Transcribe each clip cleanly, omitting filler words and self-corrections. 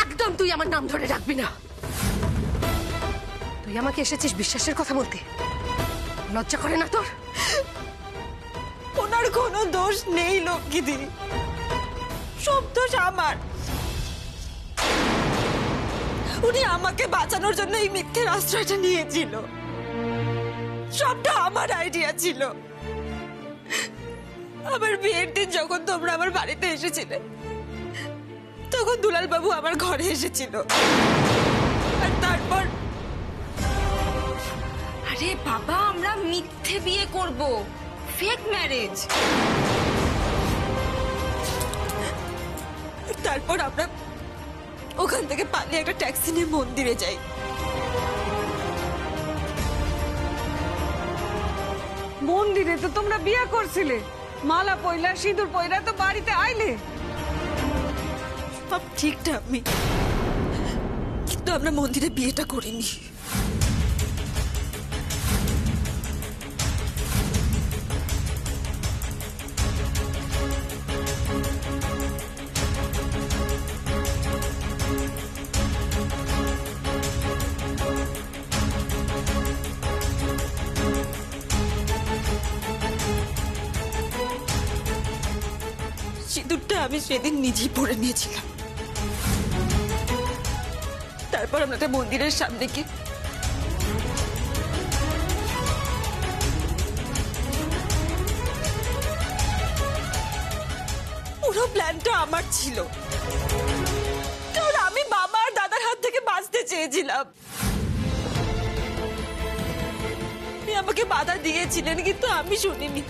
একদম তুই আমার নাম ধরে রাখবি না। তুই আমাকে এসেছিস বিশ্বাসের কথা বলতে, লজ্জা করে না তোর? ওনার কোনো দোষ নেই লক্ষ্মীদি, সব দোষ আমার। উনি আমাকে বাঁচানোর জন্য এই মিথ্যের আশ্রয়টা নিয়েছিল, সবটা আমার আইডিয়া ছিল। আমার বিয়ের দিন যখন তোমরা আমার বাড়িতে এসেছিলে, তখন দুলাল বাবু আমার ঘরে এসেছিল, আর তারপর আরে বাবা, আমরা মিথ্যে বিয়ে করব, ফেক ম্যারেজ। তারপর আমরা ওখান থেকে পালিয়ে একটা ট্যাক্সি নিয়ে মন্দিরে যাই। মন্দিরে তো তোমরা বিয়ে করছিলে, মালা পয়লা সিঁদুর পয়লা তো বাড়িতে আইলে। সব ঠিকঠাক আমি, কিন্তু আমরা মন্দিরে বিয়েটা করিনি। সিঁদুরটা আমি সেদিন নিজেই পরে নিয়েছিলাম। তারপর আমরা একটা মন্দিরের সামনে গিয়ে পুরো প্ল্যানটা আমার ছিল, কারণ আমি বাবা আর দাদার হাত থেকে বাঁচতে চেয়েছিলাম। আপনি আমাকে বাধা দিয়েছিলেন, কিন্তু আমি শুনিনি।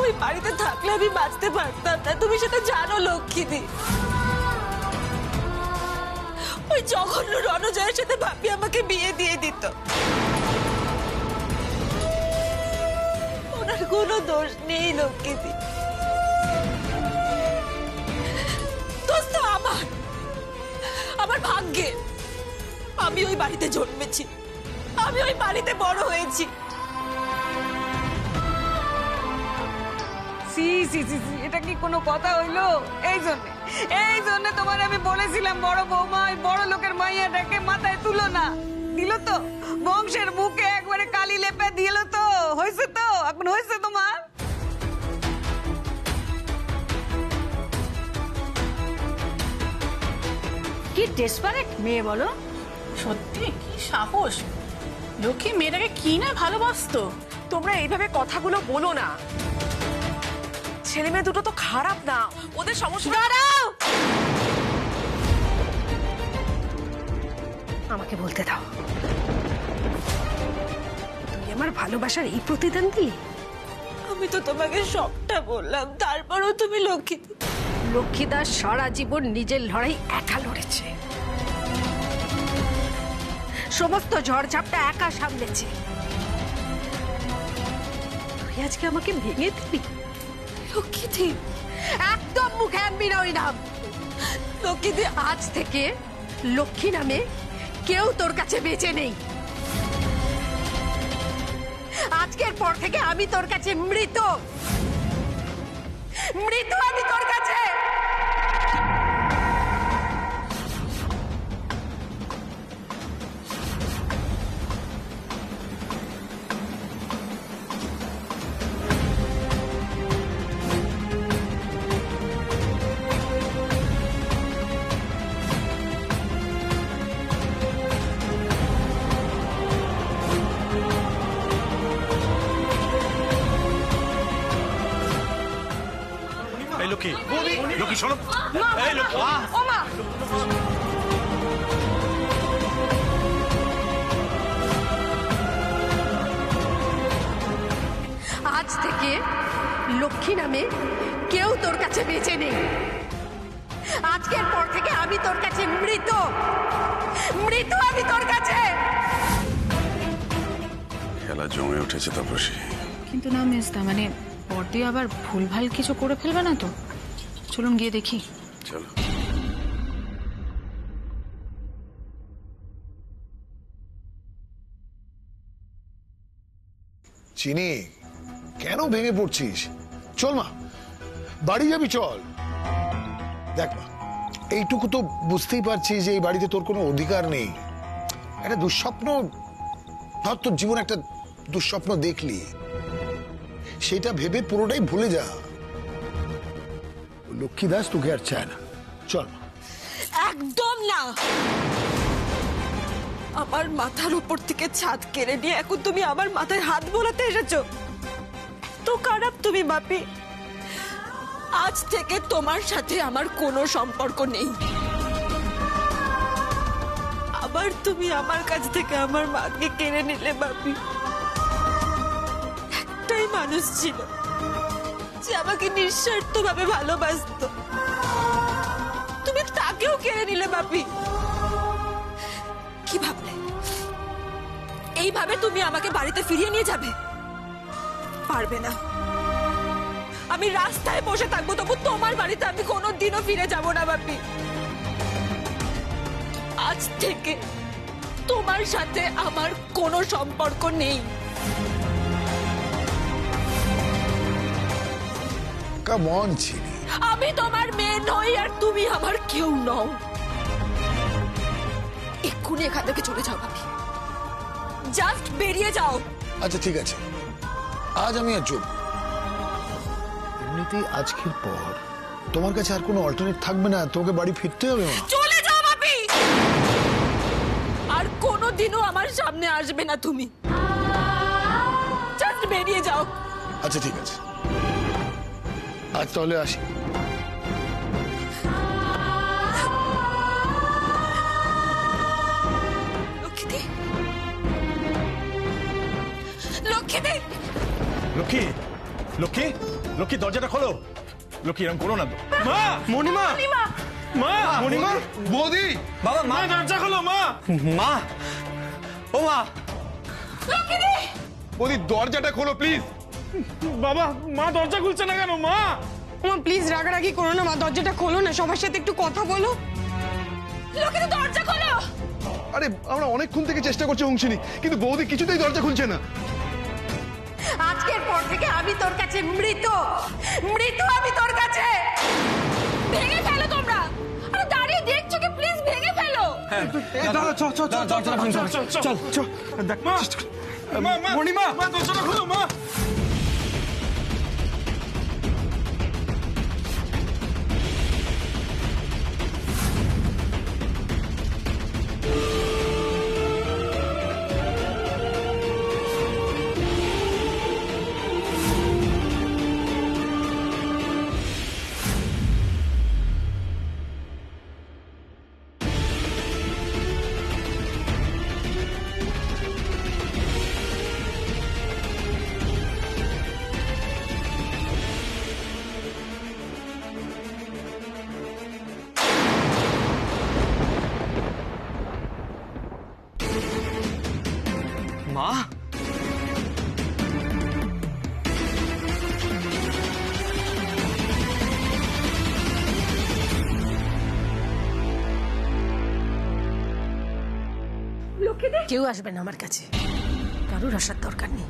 ওই বাড়িতে থাকলে আমি বাঁচতে পারতাম না, তুমি সেটা জানো লক্ষ্মীদি। ওই জঘন্য রণজয়ের সাথে ভাবি আমাকে বিয়ে দিয়ে দিত। ওনার কোনো দোষ নেই লক্ষ্মীদি, দোষ তো আমার ভাগ্যে। আমি ওই বাড়িতে জন্মেছি, আমি ওই বাড়িতে বড় হয়েছি। সি সি সি সি, এটা কি কোনো কথা হইলো? এই জন্য তোমার আমি বলেছিলাম বড় বৌমা ওই বড় লোকের মাইয়াটাকে মাথায় তুলো না। দিল তো, বংশের মুখে একবারে কালি লেপে দিল তো। হয়েছে তো, এখন হয়েছে তোমার। কি ডেসপারেট মেয়ে বলো। সত্যি কি সাহস! লক্ষ্মী মেয়েটাকে কি না ভালোবাসতো। তোমরা এইভাবে কথাগুলো বলো না। ছেলে মেয়ে দুটো তো খারাপ না, ওদের সমস্যা। দাঁড়াও, আমাকে বলতে দাও। তুই আমার ভালোবাসার এই প্রতিদান দিলি? আমি তো তোমাকে সবটা বললাম, তারপরও তুমি লক্ষ্মীদাস সারা জীবন নিজের লড়াই একা লড়েছে, সমস্ত ঝড়ঝাপটা একা সামলেছে। তুই আজকে আমাকে ভেঙে দিবি? লক্ষ্মীদি, একদম মুখে আনবি না ওই নাম। লক্ষ্মীদি, আজ থেকে লক্ষ্মী নামে কেউ তোর কাছে বেঁচে নেই। আজকের পর থেকে আমি তোর কাছে মৃত, আমি তোর কাছে। লক্ষ্মী, লক্ষ্মী শোনো। এই লক্ষ্মী, ও মা, আজ থেকে লক্ষ্মী নামে কেউ তোর কাছে বেঁচে নেই। আজকের পর থেকে আমি তোর কাছে মৃত, আমি তোর কাছে। খেলা জমে উঠেছে তাপসী। কিন্তু না মেজদা, মানে বড়দি আবার ভুলভাল কিছু করে ফেলবে না তো? চলুন গিয়ে দেখি। চলো। চিনি, কেন ভেঙে পড়ছিস? চল মা, বাড়ি যাবি চল। দেখ মা, এইটুকু তো বুঝতেই পারছি যে এই বাড়িতে তোর কোনো অধিকার নেই। একটা দুঃস্বপ্ন, ধর তোর জীবন একটা দুঃস্বপ্ন দেখলি, সেটা ভেবে পুরোটাই ভুলে যা। লক্ষ্মী দাস তোকে আর চায় না, চল। একদম না। আমার মাথার উপর থেকে ছাদ কেড়ে নিয়ে এখন তুমি আমার মাথায় হাত বোলাতে এসেছো। তো খারাপ তুমি বাপি। আজ থেকে তোমার সাথে আমার কোনো সম্পর্ক নেই। আবার তুমি আমার কাছ থেকে আমার মাকে কেড়ে নিলে বাপি। একটাই মানুষ ছিল যে আমাকে নিঃস্বার্থভাবে ভালোবাসতো, তুমি তাকেও কেড়ে নিলে বাপি। কি ভাবলে এইভাবে তুমি আমাকে বাড়িতে ফিরিয়ে নিয়ে যাবে? পারবে না। আমি রাস্তায় বসে থাকবো, তবু তোমার বাড়িতে আমি কোনোদিনও ফিরে যাব না বাপি। আজ থেকে তোমার সাথে আমার কোনো সম্পর্ক নেই। কেমন ছিলি? আমি তোমার মেয়ে নই আর তুমি আমার কেউ নও। এক্ষুনি এখান থেকে চলে যাও বাপি, জাস্ট বেরিয়ে যাও। আচ্ছা ঠিক আছে, আজ আমি আর যাব। এমনিতেই আজকের পর তোমার কাছে আর কোনো অল্টারনেট থাকবে না, তোকে বাড়ি ফিরতে হবে। চলে যাও বাপি, আর কোনোদিনও আমার সামনে আসবে না তুমি। জাস্ট বেরিয়ে যাও। আচ্ছা ঠিক আছে, আজ তাহলে আসি। লক্ষ্মীদি, লক্ষ্মীদি, লক্ষ্মী, লক্ষ্মী, লক্ষ্মী দরজাটা খোলো। লক্ষ্মী এরকম করো না তো। মা, মণিমা, মা, মণিমা, বৌদি, বাবা, মা দরজা খোলো। মা, মা, ও মা, লক্ষ্মীদি, বৌদি দরজাটা খোলো প্লিজ। বাবা, মা দরজা খুলছে না কেন? মা, মা প্লিজ রাগারাগি করো না, মা দরজাটা খোলো না, সবার সাথে একটু কথা বলো। লক্ষ্মীদি দরজা খোলো। আরে আমরা অনেকক্ষণ থেকে চেষ্টা করছি অংশিনী, কিন্তু বৌদি কিছুতেই দরজা খুলছে না। আজকের পর থেকে আমি তোর কাছে মৃত, মৃত আমি তোর কাছে। ভেঙে ফেলো তোমরা। আরে দাঁড়িয়ে দেখছো কি? প্লিজ ভেঙে ফেলো। চল, দেখ মা, মণিমা, মা দরজাটা খোলো। মা, মা, কেউ আসবে না আমার কাছে, কারোর আসার দরকার নেই।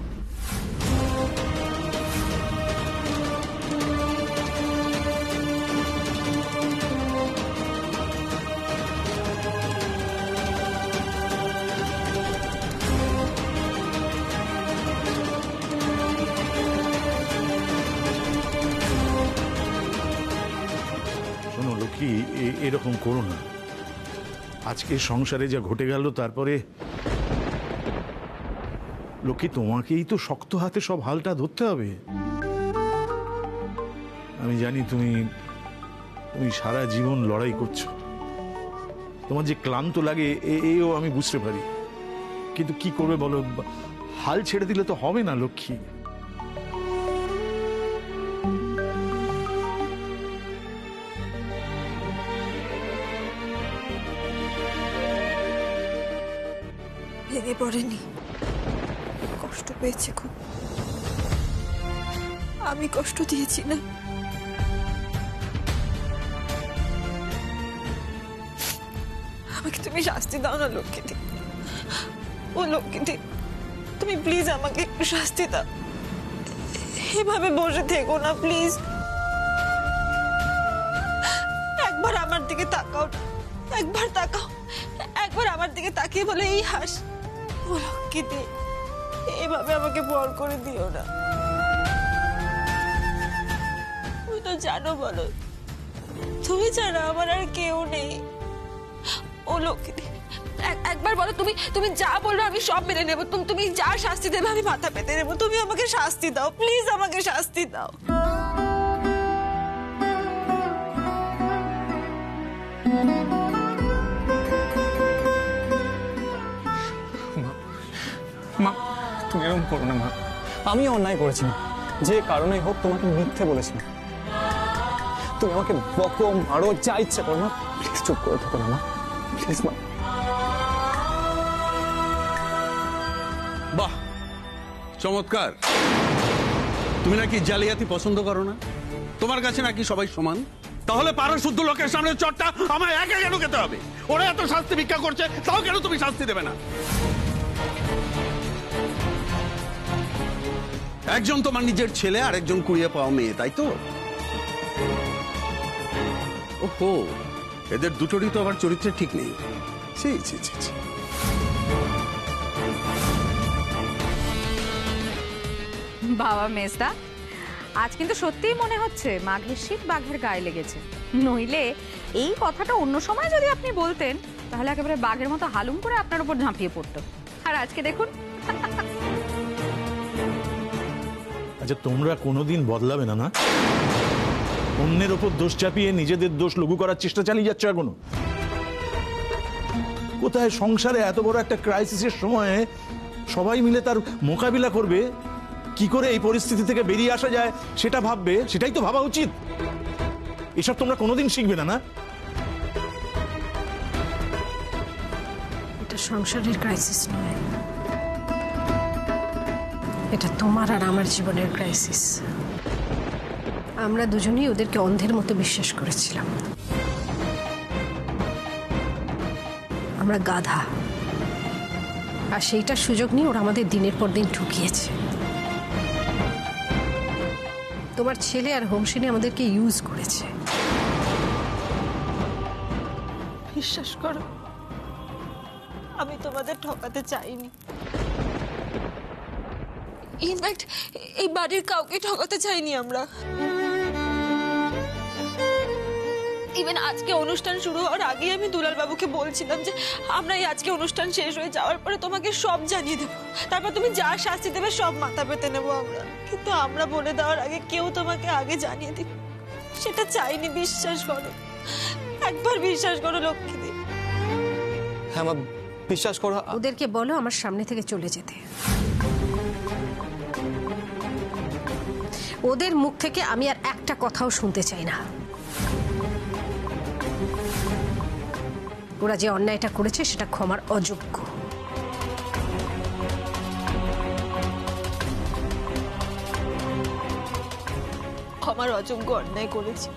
শোনো লক্ষ্মী, এরকম করো না। আজকে সংসারে যা ঘটে গেল, তারপরে লক্ষ্মী তোমাকেই তো শক্ত হাতে সব হালটা ধরতে হবে। আমি জানি তুমি সারা জীবন লড়াই করছো, তোমার যে ক্লান্ত লাগে এও আমি বুঝতে পারি, কিন্তু কি করবে বলো, হাল ছেড়ে দিলে তো হবে না লক্ষ্মী। ভেঙে পড়েনি, কষ্ট পেয়েছে খুব। আমি কষ্ট দিয়েছি না? আমাকে তুমি শাস্তি দাও না লক্ষ্মীদি। ও লক্ষ্মীদি, তুমি প্লিজ আমাকে একটু শাস্তি দাও। এভাবে বসে থেকো না প্লিজ। একবার আমার দিকে তাকাও না, একবার তাকাও, একবার আমার দিকে তাকিয়ে বলে এই হাস, ও লক্ষ্মীতে এভাবে আমাকে বর করে দিও না। তুমি তো জানো বলো, তুমি ছাড়া আমার আর কেউ নেই। ও লক্ষ্মীতে একবার বলো, তুমি তুমি যা বলবে আমি সব মেনে নেবো। তুমি যা শাস্তি দেবে আমি মাথা পেতে নেবো। তুমি আমাকে শাস্তি দাও, প্লিজ আমাকে শাস্তি দাও। মা তুমি এরকম করো না মা, আমি অন্যায় করেছি মা, যে কারণে হোক তোমাকে মিথ্যে বলেছিলাম। তুমি আমাকে বকো, মারো, যা ইচ্ছা করো না, প্লিজ চুপ করে থাকো না মা, প্লিজ মা। বাহ, চমৎকার। তুমি নাকি জালিয়াতি পছন্দ করো না? তোমার কাছে নাকি সবাই সমান? তাহলে পারো শুদ্ধ লোকের সামনে চটটা আমায় একা কেন খেতে হবে? ওরা এত শাস্তি ভিক্ষা করছে, তাও কেন তুমি শাস্তি দেবে না? একজন তোমার নিজের ছেলে, আর একজন কুড়িয়ে পাওয়া মেয়ে, তাই তো? ওহো, এদের দুটোরই তো আবার চরিত্র ঠিক নেই। ছি ছি ছি ছি। বাবা মেজদা, আজ কিন্তু সত্যিই মনে হচ্ছে মাঘের শীত বাঘের গায়ে লেগেছে। নইলে এই কথাটা অন্য সময় যদি আপনি বলতেন তাহলে একেবারে বাঘের মতো হালুম করে আপনার উপর ঝাঁপিয়ে পড়তো। আর আজকে দেখুন। আচ্ছা, তোমরা কোনোদিন বদলাবে না? না, অন্যের ওপর দোষ চাপিয়ে নিজেদের দোষ লঘু করার চেষ্টা চালিয়ে যাচ্ছ এখনো। কোথায় সংসারে এত বড় একটা ক্রাইসিসের সময়ে সবাই মিলে তার মোকাবিলা করবে, কি করে এই পরিস্থিতি থেকে বেরিয়ে আসা যায় সেটা ভাববে, সেটাই তো ভাবা উচিত। এসব তোমরা কোনোদিন শিখবে না? না, এটা সংসারের ক্রাইসিস নয়, এটা তোমার আর আমার জীবনের ক্রাইসিস। আমরা দুজনেই ওদেরকে অন্ধের মতো বিশ্বাস করেছিলাম। আমরা গাধা, আর সেইটার সুযোগ নিয়ে ওরা আমাদের দিনের পর দিন ঠকিয়েছে। তোমার ছেলে আর হোমসিনী আমাদেরকে ইউজ করেছে। বিশ্বাস করো, আমি তোমাদের ঠকাতে চাইনি। ইনফ্যাক্ট এই বাড়ির কাউকে ঠকাতে চাইনি আমরা। ইভেন আজকে অনুষ্ঠান শুরু হওয়ার আগে আমি দুলাল বাবুকে বলছিলাম যে আমরা এই আজকে অনুষ্ঠান শেষ হয়ে যাওয়ার পরে তোমাকে সব জানিয়ে দেবো, তারপর তুমি যা শাস্তি দেবে সব মাথা পেতে নেবো আমরা। কিন্তু আমরা বলে দেওয়ার আগে কেউ তোমাকে আগে জানিয়ে দিবে, সেটা চাইনি। বিশ্বাস করো, একবার বিশ্বাস করো লক্ষ্মীদি। হ্যাঁ মা, বিশ্বাস করো। ওদেরকে বলো আমার সামনে থেকে চলে যেতে। ওদের মুখ থেকে আমি আর একটা কথাও শুনতে চাই না। ওরা যে অন্যায়টা করেছে সেটা ক্ষমার অযোগ্য। ক্ষমার অযোগ্য অন্যায় করেছি,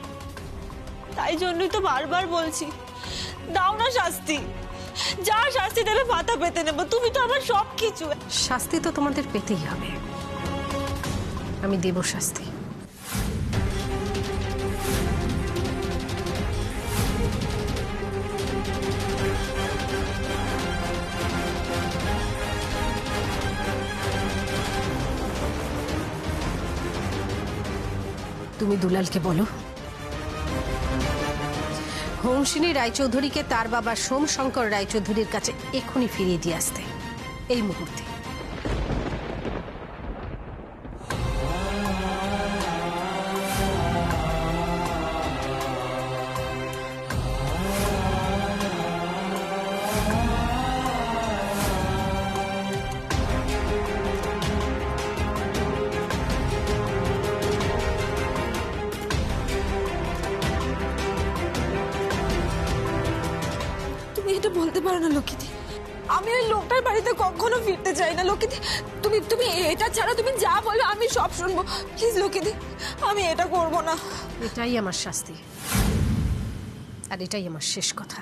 তাই জন্যই তো বারবার বলছি দাও না শাস্তি, যা শাস্তি দেবে মাথা পেতে নেবো। তুমি তো আমার সব কিছু। শাস্তি তো তোমাদের পেতেই হবে, আমি দেব শাস্তি। তুমি দুলালকে বলো হোমসিনী রায়চৌধুরীকে তার বাবা সোমশঙ্কর রায়চৌধুরীর কাছে এক্ষুনি ফিরিয়ে দিয়ে আসতে, এই মুহূর্তে। এটা বলতে পারো না লক্ষ্মীদি, আমি ওই লোকটার বাড়িতে কখনো ফিরতে চাই না লক্ষ্মীদি। তুমি তুমি এটা ছাড়া তুমি যা বলো আমি সব শুনবো, প্লিজ লক্ষ্মীদি, আমি এটা করব না। এটাই আমার শাস্তি, আর এটাই আমার শেষ কথা।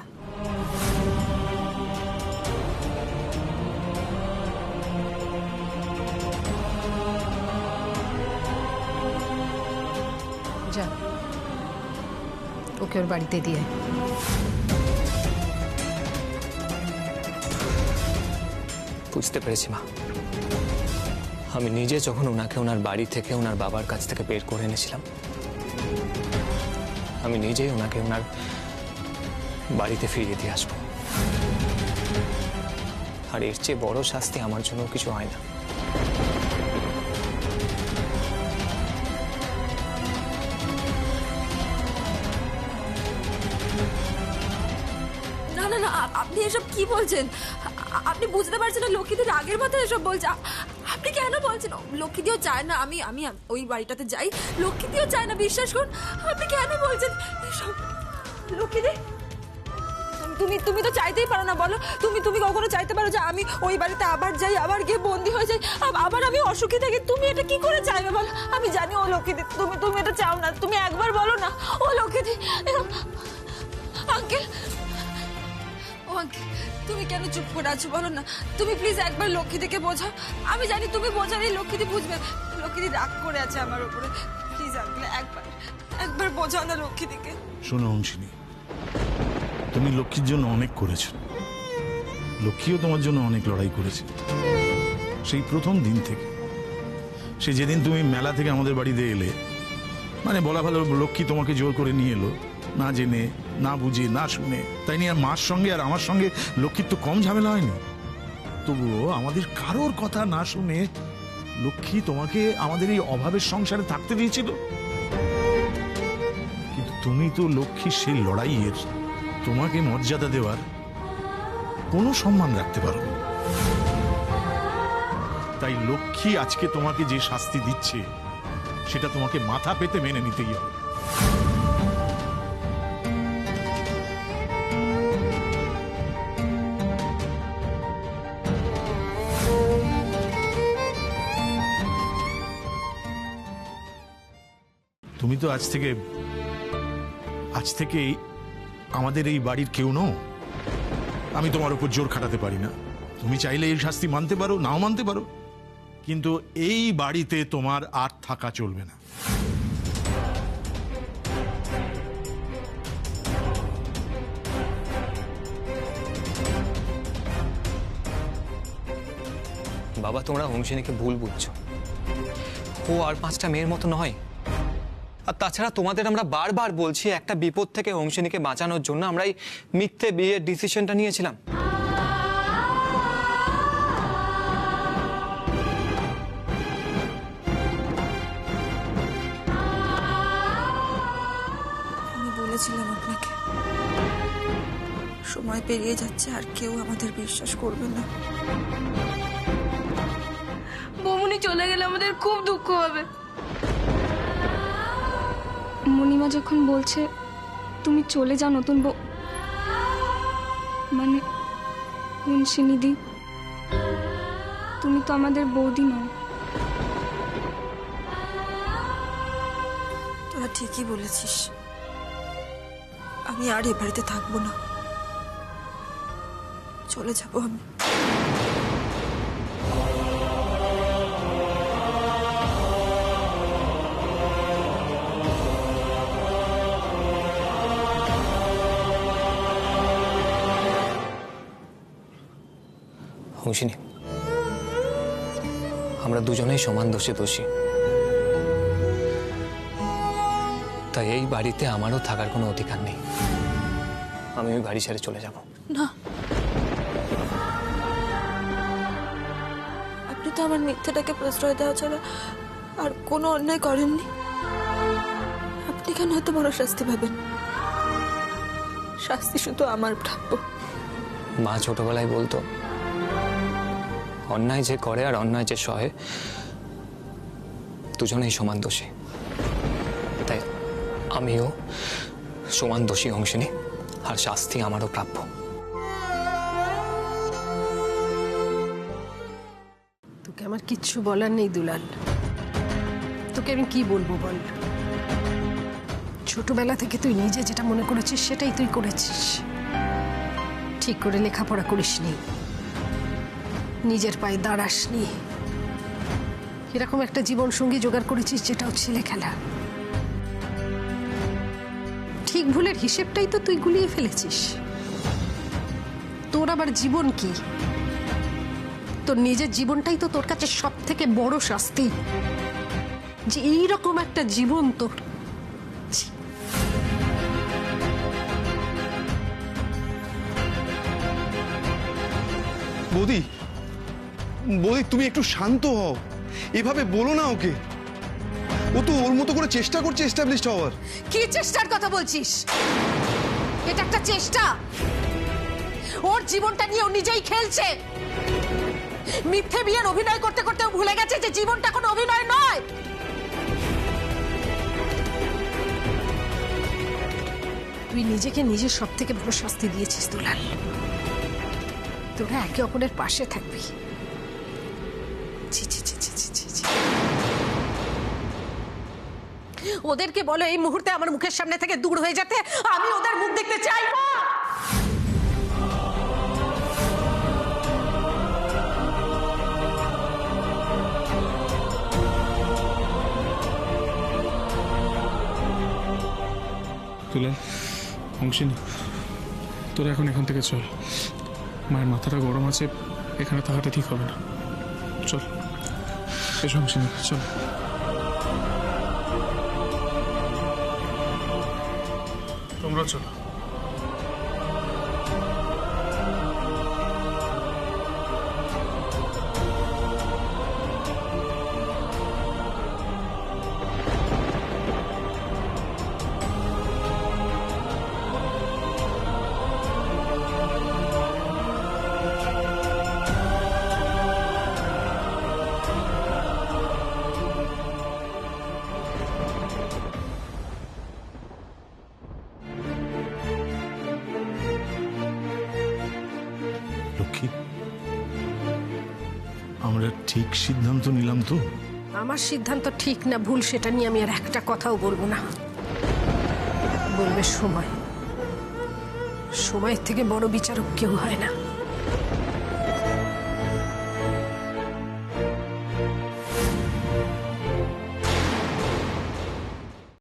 যা, ওকে ওর বাড়িতে দিয়ে। বুঝতে পেরেছি মা। আমি নিজে যখন ওনাকে ওনার বাড়ি থেকে ওনার বাবার কাছ থেকে বের করে এনেছিলাম, আমি নিজেই ওনাকে ওনার বাড়িতে ফিরিয়ে দিয়ে আসবো। আর এর চেয়ে বড় শাস্তি আমার জন্য কিছু হয় না। না না না, আপনি এসব কি বলছেন? আপনি বুঝতে পারছেন না লক্ষ্মীদি রাগের মাথায় এসব বলছে? আপনি কেন বলছেন? লক্ষ্মীদিও চায় না আমি আমি ওই বাড়িটাতে যাই, লক্ষ্মীদিও চায় না, বিশ্বাস করুন। আপনি কেন বলছেন এসব? লক্ষ্মীদি, তুমি তো চাইতেই পারো না, বলো। তুমি কখনো চাইতে পারো যে আমি ওই বাড়িতে আবার যাই, আবার গিয়ে বন্দি হয়ে যাই, আবার আমি অসুখী থাকি? তুমি এটা কি করে চাইবে বলো? আমি জানি ও লক্ষ্মীদি, তুমি এটা চাও না। তুমি একবার বলো না ও লক্ষ্মীদি। আঙ্কেল, ও আঙ্কেল, তুমি কেন চুপ করে আছো বলো না? তুমি প্লিজ একবার লক্ষ্মীদিকে বোঝাও। আমি জানি তুমি বোঝালেই লক্ষ্মীদি বুঝবে। লক্ষ্মীদি রাগ করে আছে আমার উপরে। প্লিজ আঙ্কেল, একবার বোঝাও না লক্ষ্মীদিকে। শোনো অংশিনী, তুমি লক্ষ্মীর জন্য অনেক করেছো, লক্ষ্মীও তোমার জন্য অনেক লড়াই করেছে সেই প্রথম দিন থেকে। সে যেদিন তুমি মেলা থেকে আমাদের বাড়িতে এলে, মানে বলা ভালো লক্ষ্মী তোমাকে জোর করে নিয়ে এলো, না জেনে, না বুঝে, না শুনে। তাই নিয়ে মার সঙ্গে আর আমার সঙ্গে লক্ষ্মীর তো কম ঝামেলা হয়নি। তবুও আমাদের কারোর কথা না শুনে লক্ষ্মী তোমাকে আমাদের এই অভাবের সংসারে থাকতে দিয়েছিল। কিন্তু তুমি তো লক্ষ্মীর সেই লড়াইয়ের, তোমাকে মর্যাদা দেওয়ার কোনো সম্মান রাখতে পারো। তাই লক্ষ্মী আজকে তোমাকে যে শাস্তি দিচ্ছে সেটা তোমাকে মাথা পেতে মেনে নিতেই হবে। তুমি তো আজ থেকে আমাদের এই বাড়ির কেউ নও। আমি তোমার উপর জোর খাটাতে পারি না। তুমি চাইলে এই শাস্তি মানতে পারো, নাও মানতে পারো, কিন্তু এই বাড়িতে তোমার আর থাকা চলবে না। বাবা, তোমরা অংশিনীকে ভুল বুঝছো। ও আর 5টা মেয়ের মতো নয়। আর তাছাড়া তোমাদের আমরা বারবার বলছি, একটা বিপদ থেকে অংশিনীকে বাঁচানোর জন্য আমরা এই মিথ্যে বিয়ের ডিসিশনটা নিয়েছিলাম। আমি বলেছিলাম আপনাকে, সময় পেরিয়ে যাচ্ছে আর কেউ আমাদের বিশ্বাস করবে না। বৌমনি চলে গেলে আমাদের খুব দুঃখ হবে। মণিমা যখন বলছে তুমি চলে যাও নতুন বউ, মানে অংশিনীদি, তুমি তো আমাদের বৌদি নও। তোরা ঠিকই বলেছিস, আমি আর এ বাড়িতে থাকবো না, চলে যাবো আমি। অংশিনী, আমরা দুজনেই সমান দোষী। তাই এই বাড়িতে আমারও থাকার কোনো অধিকার নেই। আমি ওই বাড়ি ছেড়ে চলে যাব। না, আপনি তো আমার মিথ্যাটাকে প্রশ্রয় দেওয়া ছাড়া আর কোনো অন্যায় করেননি। আপনি কেন এত বড় শাস্তি পাবেন? শাস্তি শুধু আমার প্রাপ্য। মা ছোটবেলায় বলতো, অন্যায় যে করে আর অন্যায় যে সহে দুজনেই সমান দোষী। তাই আমিও সমান দোষী অংশিনী, আর শাস্তি আমারও প্রাপ্য। তোকে আমার কিচ্ছু বলার নেই দুলাল। তোকে আমি কি বলবো বল? ছোটবেলা থেকে তুই নিজে যেটা মনে করেছিস সেটাই তুই করেছিস। ঠিক করে লেখাপড়া করিসনি, নিজের পায়ে দাঁড়াসনি, এরকম একটা জীবন সঙ্গী জোগাড় করেছিস যেটাও ছেলে খেলা। ঠিক ভুলের হিসেবটাই তো তুই গুলিয়ে ফেলেছিস। তোর আবার জীবন কি? তোর নিজের জীবনটাই তো তোর কাছে সব থেকে বড় শাস্তি, যে এইরকম একটা জীবন তোর। ছি। বৌদি, বৌদি তুমি একটু শান্ত হও, এভাবে বলো না ওকে। ও তো ওর মতো করে চেষ্টা করছে এস্টাবলিশড হওয়ার। কি চেষ্টার কথা বলছিস? এটা একটা চেষ্টা। ওর জীবনটা নিয়ে ও নিজেই খেলছে। মিথ্যে বিয়ের অভিনয় করতে করতে ও ভুলে গেছে যে জীবনটা কোনো অভিনয় নয়। তুই নিজেকে নিজের সব থেকে বড় শাস্তি দিয়েছিস দুলাল। তোরা একে অপরের পাশে থাকবি। ছি ছি ছি ছি ছি ছি। ওদেরকে বলো এই মুহূর্তে আমার মুখের সামনে থেকে দূর হয়ে যেতে। আমি ওদের মুখ দেখতে চাই না। দুলাল, অংশিনী, তোরা এখন এখান থেকে চল। মায়ের মাথাটা গরম আছে, এখানে থাকাটা ঠিক হবে না। চল এসো অংশিনী, চল। তোমরা চলো। লক্ষ্মী, আমরা ঠিক সিদ্ধান্ত নিলাম তো? আমার সিদ্ধান্ত ঠিক না ভুল সেটা নিয়ে আমি আর একটা কথাও বলবো না। বলবে সময়। সময়ের থেকে বড় বিচারক কেউ হয় না।